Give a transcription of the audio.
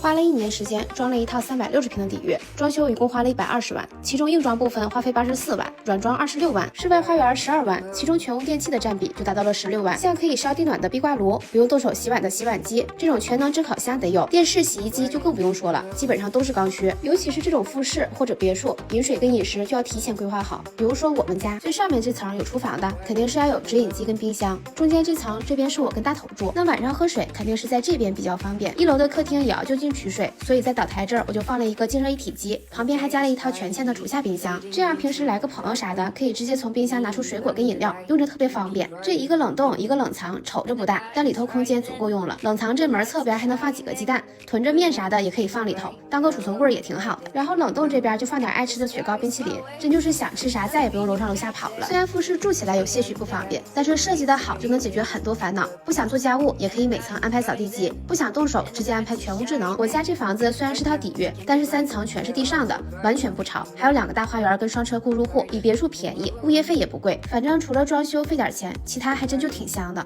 花了1年时间装了一套360平的底蕴，装修一共花了120万，其中硬装部分花费84万，软装26万，室外花园12万，其中全屋电器的占比就达到了16万。像可以烧地暖的壁挂炉，不用动手洗碗的洗碗机，这种全能蒸烤箱得有，电视、洗衣机就更不用说了，基本上都是刚需。尤其是这种复式或者别墅，饮水跟饮食就要提前规划好。比如说我们家最上面这层有厨房的，肯定是要有直饮机跟冰箱；中间这层这边是我跟大头住，那晚上喝水肯定是在这边比较方便。1楼的客厅也要就近取水，所以在岛台这儿我就放了一个净热一体机，旁边还加了一套全嵌的厨下冰箱，这样平时来个朋友啥的，可以直接从冰箱拿出水果跟饮料，用着特别方便。这一个冷冻一个冷藏，瞅着不大，但里头空间足够用了。冷藏这门侧边还能放几个鸡蛋，囤着面啥的也可以放里头，当个储存柜也挺好的。然后冷冻这边就放点爱吃的雪糕、冰淇淋，真就是想吃啥再也不用楼上楼下跑了。虽然复式住起来有些许不方便，但是设计的好就能解决很多烦恼。不想做家务也可以每层安排扫地机，不想动手直接安排全屋智能。我家这房子虽然是套底蕴，但是3层全是地上的，完全不潮，还有2个大花园跟双车库入户，比别墅便宜，物业费也不贵。反正除了装修费点钱，其他还真就挺香的。